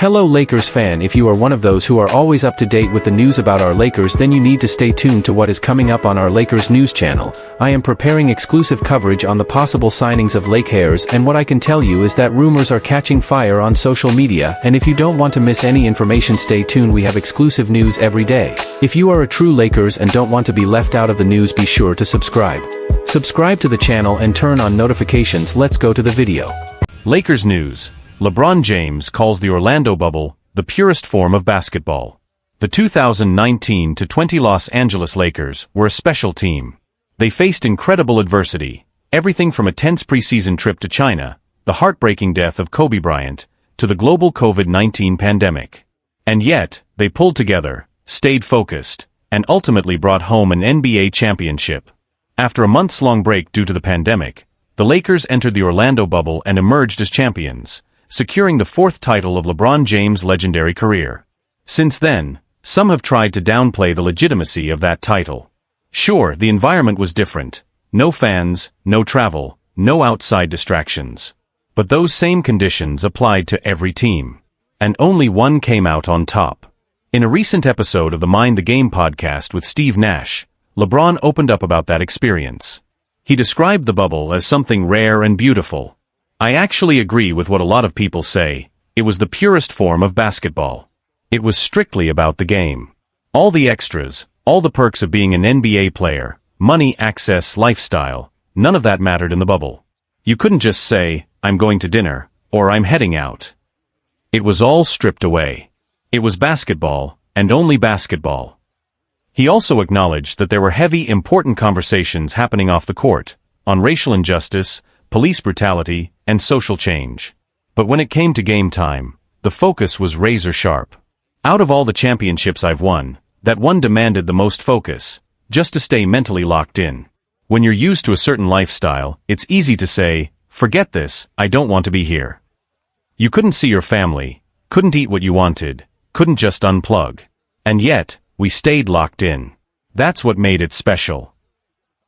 Hello Lakers fan, if you are one of those who are always up to date with the news about our Lakers, then you need to stay tuned to what is coming up on our Lakers news channel. I am preparing exclusive coverage on the possible signings of Lakers, and what I can tell you is that rumors are catching fire on social media, and if you don't want to miss any information, stay tuned. We have exclusive news every day. If you are a true Lakers and don't want to be left out of the news, be sure to subscribe. Subscribe to the channel and turn on notifications. Let's go to the video. Lakers news. LeBron James calls the Orlando bubble the purest form of basketball. The 2019-20 Los Angeles Lakers were a special team. They faced incredible adversity, everything from a tense preseason trip to China, the heartbreaking death of Kobe Bryant, to the global COVID-19 pandemic. And yet, they pulled together, stayed focused, and ultimately brought home an NBA championship. After a months-long break due to the pandemic, the Lakers entered the Orlando bubble and emerged as champions, securing the fourth title of LeBron James' legendary career. Since then, some have tried to downplay the legitimacy of that title. Sure, the environment was different. No fans, no travel, no outside distractions. But those same conditions applied to every team. And only one came out on top. In a recent episode of the Mind the Game podcast with Steve Nash, LeBron opened up about that experience. He described the bubble as something rare and beautiful. I actually agree with what a lot of people say. It was the purest form of basketball. It was strictly about the game. All the extras, all the perks of being an NBA player, money, access, lifestyle, none of that mattered in the bubble. You couldn't just say, I'm going to dinner, or I'm heading out. It was all stripped away. It was basketball, and only basketball. He also acknowledged that there were heavy, important conversations happening off the court, on racial injustice, police brutality, and social change. But when it came to game time, the focus was razor sharp. Out of all the championships I've won, that one demanded the most focus, just to stay mentally locked in. When you're used to a certain lifestyle, it's easy to say, forget this, I don't want to be here. You couldn't see your family, couldn't eat what you wanted, couldn't just unplug. And yet, we stayed locked in. That's what made it special.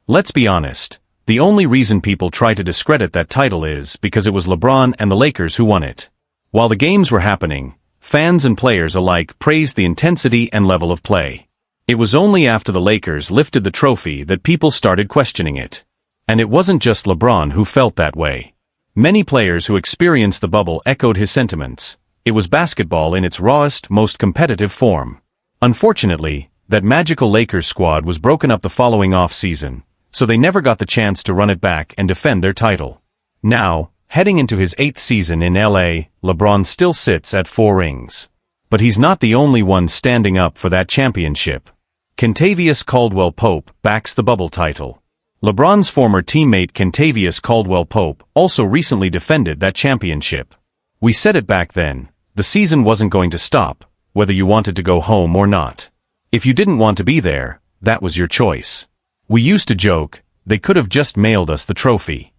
Let's be honest. The only reason people try to discredit that title is because it was LeBron and the Lakers who won it. While the games were happening, fans and players alike praised the intensity and level of play. It was only after the Lakers lifted the trophy that people started questioning it. And it wasn't just LeBron who felt that way. Many players who experienced the bubble echoed his sentiments. It was basketball in its rawest, most competitive form. Unfortunately, that magical Lakers squad was broken up the following off-season, so they never got the chance to run it back and defend their title. Now, heading into his 8th season in LA, LeBron still sits at 4 rings. But he's not the only one standing up for that championship. Kentavious Caldwell-Pope backs the bubble title. LeBron's former teammate Kentavious Caldwell-Pope also recently defended that championship. We said it back then, the season wasn't going to stop, whether you wanted to go home or not. If you didn't want to be there, that was your choice. We used to joke, they could have just mailed us the trophy.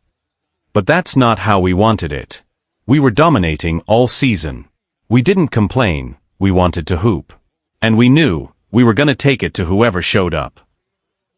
But that's not how we wanted it. We were dominating all season. We didn't complain, we wanted to hoop. And we knew, we were gonna take it to whoever showed up.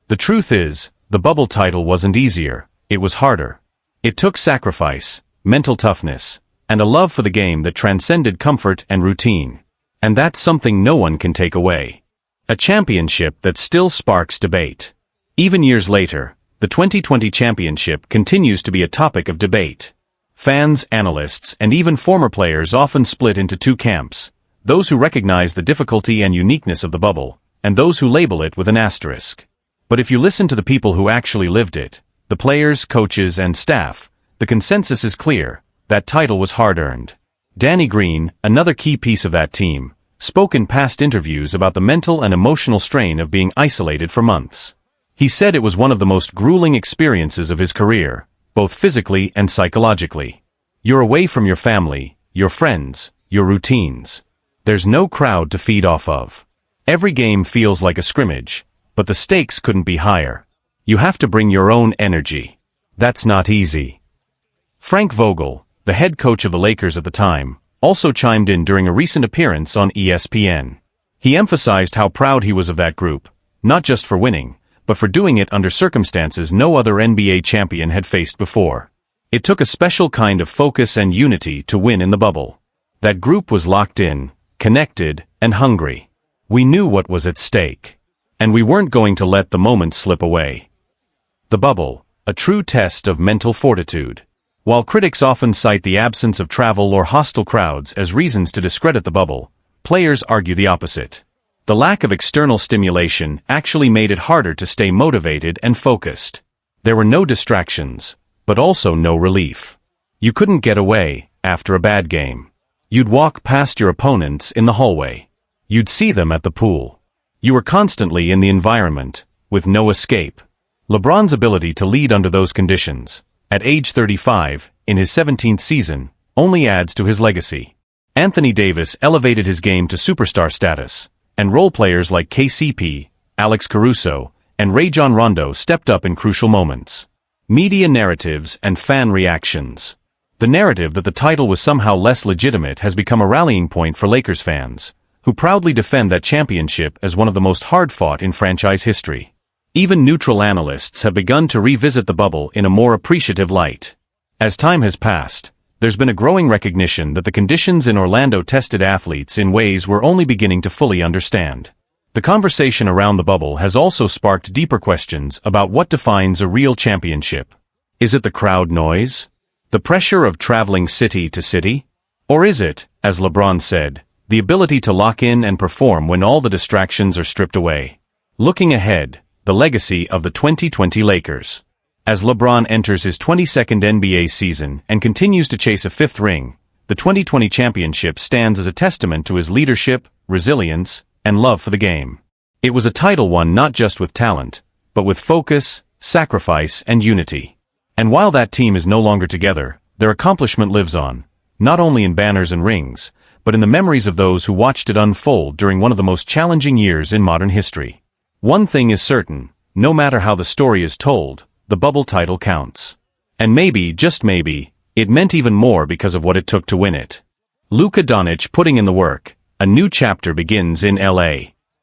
The truth is, the bubble title wasn't easier, it was harder. It took sacrifice, mental toughness, and a love for the game that transcended comfort and routine. And that's something no one can take away. A championship that still sparks debate. Even years later, the 2020 championship continues to be a topic of debate. Fans, analysts, and even former players often split into two camps, those who recognize the difficulty and uniqueness of the bubble, and those who label it with an asterisk. But if you listen to the people who actually lived it, the players, coaches, and staff, the consensus is clear, that title was hard-earned. Danny Green, another key piece of that team, spoke in past interviews about the mental and emotional strain of being isolated for months. He said it was one of the most grueling experiences of his career, both physically and psychologically. You're away from your family, your friends, your routines. There's no crowd to feed off of. Every game feels like a scrimmage, but the stakes couldn't be higher. You have to bring your own energy. That's not easy. Frank Vogel, the head coach of the Lakers at the time, also chimed in during a recent appearance on ESPN. He emphasized how proud he was of that group, not just for winning, but for doing it under circumstances no other NBA champion had faced before. It took a special kind of focus and unity to win in the bubble. That group was locked in, connected, and hungry. We knew what was at stake. And we weren't going to let the moment slip away. The bubble, a true test of mental fortitude. While critics often cite the absence of travel or hostile crowds as reasons to discredit the bubble, players argue the opposite. The lack of external stimulation actually made it harder to stay motivated and focused. There were no distractions, but also no relief. You couldn't get away after a bad game. You'd walk past your opponents in the hallway. You'd see them at the pool. You were constantly in the environment, with no escape. LeBron's ability to lead under those conditions, at age 35, in his 17th season, only adds to his legacy. Anthony Davis elevated his game to superstar status, and role players like KCP, Alex Caruso, and Rajon Rondo stepped up in crucial moments. Media narratives and fan reactions. The narrative that the title was somehow less legitimate has become a rallying point for Lakers fans, who proudly defend that championship as one of the most hard-fought in franchise history. Even neutral analysts have begun to revisit the bubble in a more appreciative light. As time has passed, there's been a growing recognition that the conditions in Orlando tested athletes in ways we're only beginning to fully understand. The conversation around the bubble has also sparked deeper questions about what defines a real championship. Is it the crowd noise? The pressure of traveling city to city? Or is it, as LeBron said, the ability to lock in and perform when all the distractions are stripped away? Looking ahead, the legacy of the 2020 Lakers. As LeBron enters his 22nd NBA season and continues to chase a fifth ring, the 2020 championship stands as a testament to his leadership, resilience, and love for the game. It was a title won not just with talent, but with focus, sacrifice, and unity. And while that team is no longer together, their accomplishment lives on, not only in banners and rings, but in the memories of those who watched it unfold during one of the most challenging years in modern history. One thing is certain, no matter how the story is told, the bubble title counts. And maybe, just maybe, it meant even more because of what it took to win it. Luca Doncic putting in the work. A new chapter begins in LA.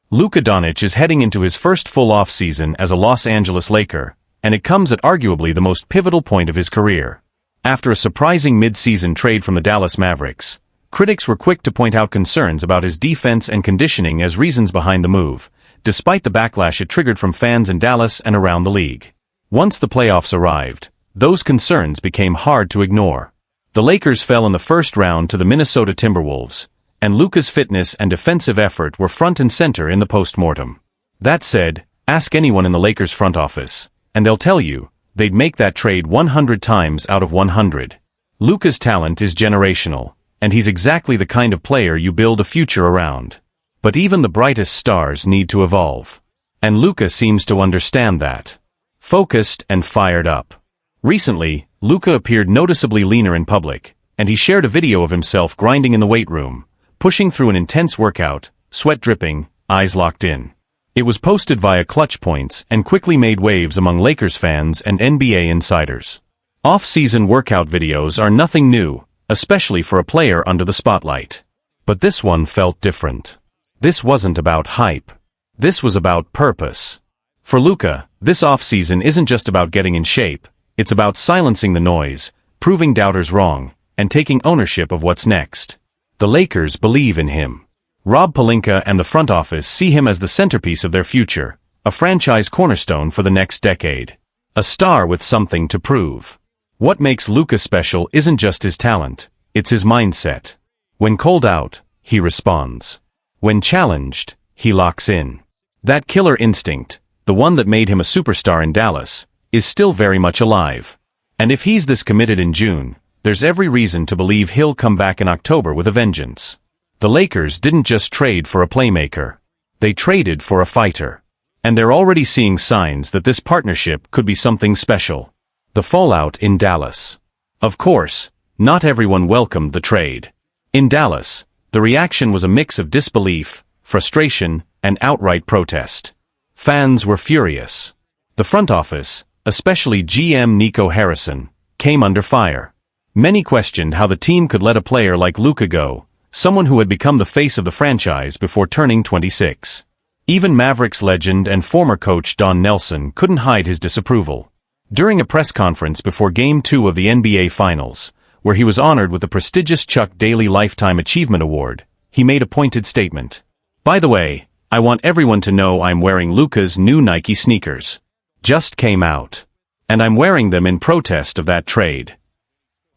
Luca Doncic is heading into his first full off-season as a Los Angeles Laker, and it comes at arguably the most pivotal point of his career. After a surprising mid-season trade from the Dallas Mavericks, critics were quick to point out concerns about his defense and conditioning as reasons behind the move, despite the backlash it triggered from fans in Dallas and around the league. Once the playoffs arrived, those concerns became hard to ignore. The Lakers fell in the first round to the Minnesota Timberwolves, and Luca's fitness and defensive effort were front and center in the post-mortem. That said, ask anyone in the Lakers front office, and they'll tell you, they'd make that trade 100 times out of 100. Luca's talent is generational, and he's exactly the kind of player you build a future around. But even the brightest stars need to evolve. And Luca seems to understand that. Focused and fired up. Recently, Luca appeared noticeably leaner in public, and he shared a video of himself grinding in the weight room, pushing through an intense workout, sweat dripping, eyes locked in. It was posted via Clutch Points and quickly made waves among Lakers fans and NBA insiders. Off-season workout videos are nothing new, especially for a player under the spotlight. But this one felt different. This wasn't about hype. This was about purpose. For Luca, this off-season isn't just about getting in shape, it's about silencing the noise, proving doubters wrong, and taking ownership of what's next. The Lakers believe in him. Rob Pelinka and the front office see him as the centerpiece of their future, a franchise cornerstone for the next decade. A star with something to prove. What makes Luca special isn't just his talent, it's his mindset. When called out, he responds. When challenged, he locks in. That killer instinct, the one that made him a superstar in Dallas, is still very much alive. And if he's this committed in June, there's every reason to believe he'll come back in October with a vengeance. The Lakers didn't just trade for a playmaker. They traded for a fighter. And they're already seeing signs that this partnership could be something special. The fallout in Dallas. Of course, not everyone welcomed the trade. In Dallas, the reaction was a mix of disbelief, frustration, and outright protest. Fans were furious. The front office, especially GM Nico Harrison, came under fire. Many questioned how the team could let a player like Luca go, someone who had become the face of the franchise before turning 26. Even Mavericks legend and former coach Don Nelson couldn't hide his disapproval. During a press conference before Game 2 of the NBA Finals, where he was honored with the prestigious Chuck Daly Lifetime Achievement Award, he made a pointed statement. "By the way, I want everyone to know I'm wearing Luca's new Nike sneakers. Just came out. And I'm wearing them in protest of that trade."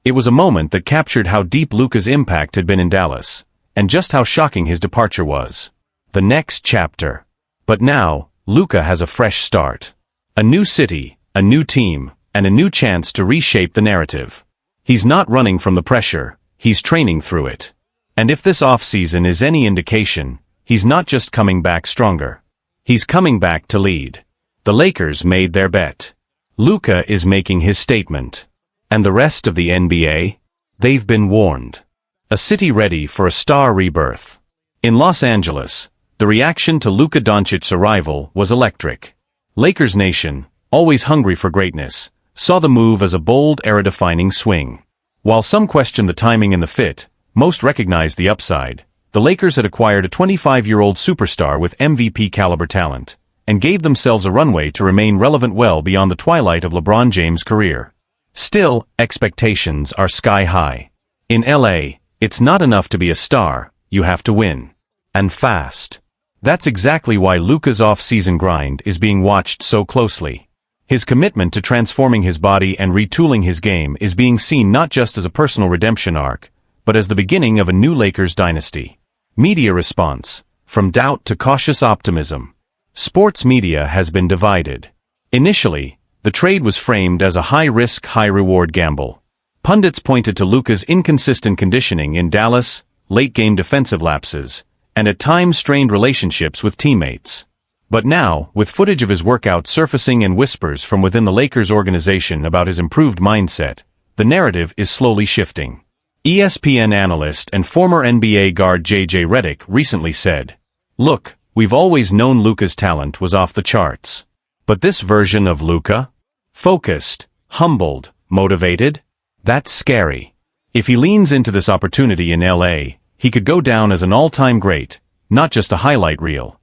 It was a moment that captured how deep Luca's impact had been in Dallas, and just how shocking his departure was. The next chapter. But now, Luca has a fresh start. A new city, a new team, and a new chance to reshape the narrative. He's not running from the pressure, he's training through it. And if this offseason is any indication, he's not just coming back stronger. He's coming back to lead. The Lakers made their bet. Luca is making his statement. And the rest of the NBA? They've been warned. A city ready for a star rebirth. In Los Angeles, the reaction to Luca Doncic's arrival was electric. LakersNation, always hungry for greatness, saw the move as a bold era-defining swing. While some questioned the timing and the fit, most recognized the upside. The Lakers had acquired a 25-year-old superstar with MVP-caliber talent, and gave themselves a runway to remain relevant well beyond the twilight of LeBron James' career. Still, expectations are sky-high. In LA, it's not enough to be a star, you have to win. And fast. That's exactly why Luca's off-season grind is being watched so closely. His commitment to transforming his body and retooling his game is being seen not just as a personal redemption arc, but as the beginning of a new Lakers dynasty. Media response, from doubt to cautious optimism. Sports media has been divided. Initially, the trade was framed as a high-risk, high-reward gamble. Pundits pointed to Luca's inconsistent conditioning in Dallas, late-game defensive lapses, and at times strained relationships with teammates. But now, with footage of his workouts surfacing and whispers from within the Lakers organization about his improved mindset, the narrative is slowly shifting. ESPN analyst and former NBA guard J.J. Redick recently said, "Look, we've always known Luca's talent was off the charts. But this version of Luca? Focused, humbled, motivated? That's scary. If he leans into this opportunity in LA, he could go down as an all-time great, not just a highlight reel."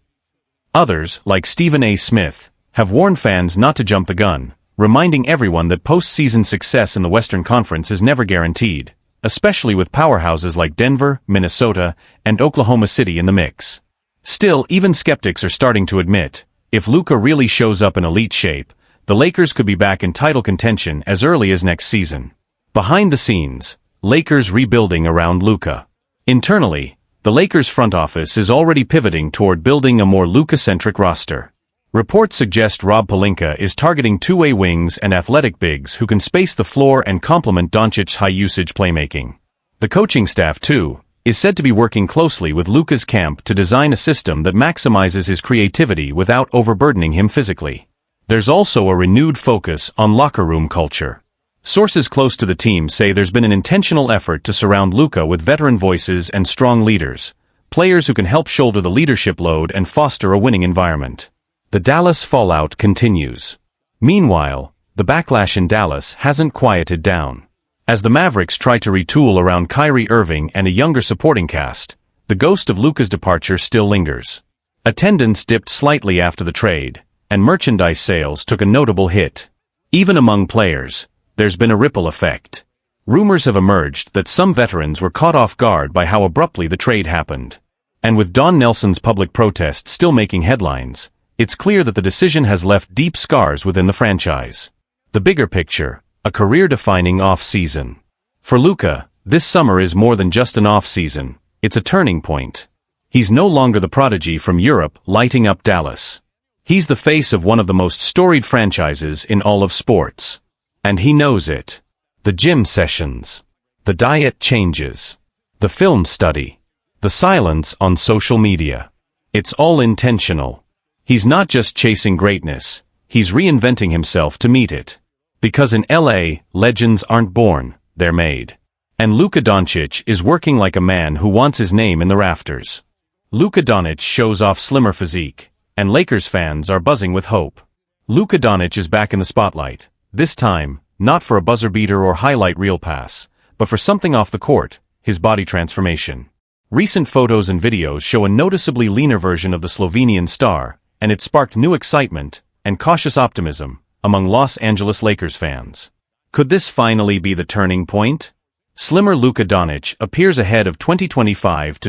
Others, like Stephen A. Smith, have warned fans not to jump the gun, reminding everyone that postseason success in the Western Conference is never guaranteed, especially with powerhouses like Denver, Minnesota, and Oklahoma City in the mix. Still, even skeptics are starting to admit, if Luca really shows up in elite shape, the Lakers could be back in title contention as early as next season. Behind the scenes, Lakers rebuilding around Luca. Internally, the Lakers front office is already pivoting toward building a more Luca-centric roster. Reports suggest Rob Pelinka is targeting two-way wings and athletic bigs who can space the floor and complement Doncic's high-usage playmaking. The coaching staff, too, is said to be working closely with Luca's camp to design a system that maximizes his creativity without overburdening him physically. There's also a renewed focus on locker room culture. Sources close to the team say there's been an intentional effort to surround Luca with veteran voices and strong leaders, players who can help shoulder the leadership load and foster a winning environment. The Dallas fallout continues. Meanwhile, the backlash in Dallas hasn't quieted down. As the Mavericks try to retool around Kyrie Irving and a younger supporting cast, the ghost of Luca's departure still lingers. Attendance dipped slightly after the trade, and merchandise sales took a notable hit. Even among players, there's been a ripple effect. Rumors have emerged that some veterans were caught off guard by how abruptly the trade happened. And with Don Nelson's public protest still making headlines, it's clear that the decision has left deep scars within the franchise. The bigger picture, a career-defining off-season. For Luca, this summer is more than just an off-season, it's a turning point. He's no longer the prodigy from Europe lighting up Dallas. He's the face of one of the most storied franchises in all of sports. And he knows it. The gym sessions. The diet changes. The film study. The silence on social media. It's all intentional. He's not just chasing greatness, he's reinventing himself to meet it. Because in LA, legends aren't born, they're made. And Luca Doncic is working like a man who wants his name in the rafters. Luca Doncic shows off slimmer physique, and Lakers fans are buzzing with hope. Luca Doncic is back in the spotlight, this time, not for a buzzer beater or highlight reel pass, but for something off the court, his body transformation. Recent photos and videos show a noticeably leaner version of the Slovenian star, and it sparked new excitement and cautious optimism among Los Angeles Lakers fans. Could this finally be the turning point? Slimmer Luca Doncic appears ahead of 2025-26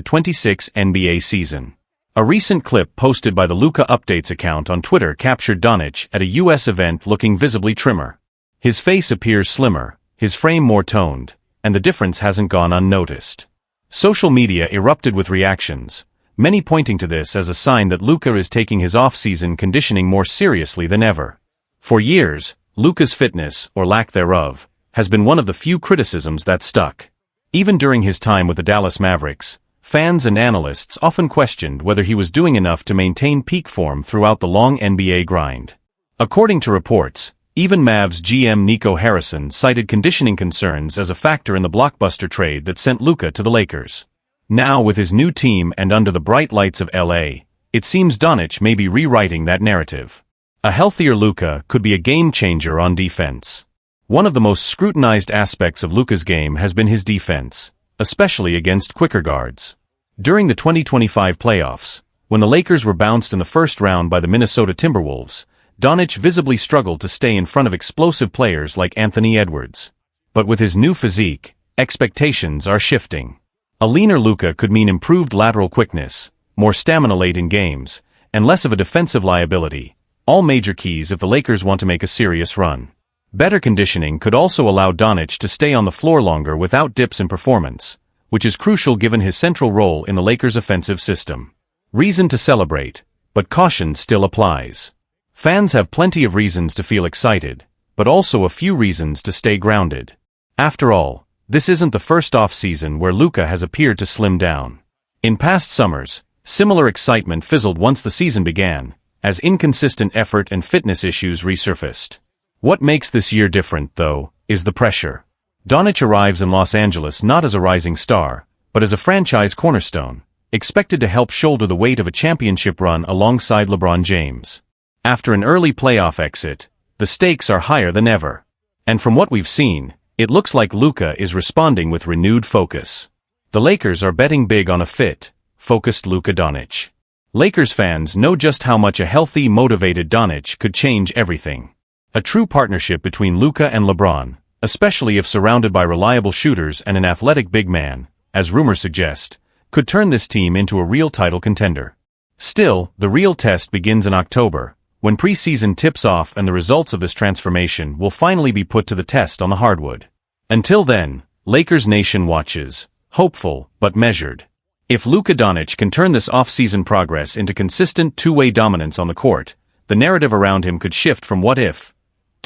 NBA season. A recent clip posted by the Luca Updates account on Twitter captured Doncic at a US event looking visibly trimmer. His face appears slimmer, his frame more toned, and the difference hasn't gone unnoticed. Social media erupted with reactions, many pointing to this as a sign that Luca is taking his off-season conditioning more seriously than ever. For years, Luca's fitness, or lack thereof, has been one of the few criticisms that stuck. Even during his time with the Dallas Mavericks, fans and analysts often questioned whether he was doing enough to maintain peak form throughout the long NBA grind. According to reports, even Mavs GM Nico Harrison cited conditioning concerns as a factor in the blockbuster trade that sent Luca to the Lakers. Now, with his new team and under the bright lights of LA, it seems Doncic may be rewriting that narrative. A healthier Luca could be a game-changer on defense. One of the most scrutinized aspects of Luca's game has been his defense, especially against quicker guards. During the 2025 playoffs, when the Lakers were bounced in the first round by the Minnesota Timberwolves, Doncic visibly struggled to stay in front of explosive players like Anthony Edwards. But with his new physique, expectations are shifting. A leaner Luca could mean improved lateral quickness, more stamina late in games, and less of a defensive liability, all major keys if the Lakers want to make a serious run. Better conditioning could also allow Doncic to stay on the floor longer without dips in performance, which is crucial given his central role in the Lakers' offensive system. Reason to celebrate, but caution still applies. Fans have plenty of reasons to feel excited, but also a few reasons to stay grounded. After all, this isn't the first off-season where Luca has appeared to slim down. In past summers, similar excitement fizzled once the season began, as inconsistent effort and fitness issues resurfaced. What makes this year different, though, is the pressure. Doncic arrives in Los Angeles not as a rising star, but as a franchise cornerstone, expected to help shoulder the weight of a championship run alongside LeBron James. After an early playoff exit, the stakes are higher than ever. And from what we've seen, it looks like Luca is responding with renewed focus. The Lakers are betting big on a fit, focused Luca Doncic. Lakers fans know just how much a healthy, motivated Doncic could change everything. A true partnership between Luca and LeBron, especially if surrounded by reliable shooters and an athletic big man, as rumors suggest, could turn this team into a real title contender. Still, the real test begins in October, when preseason tips off and the results of this transformation will finally be put to the test on the hardwood. Until then, LakersNation watches, hopeful but measured. If Luca Doncic can turn this off-season progress into consistent two-way dominance on the court, the narrative around him could shift from what if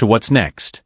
to what's next.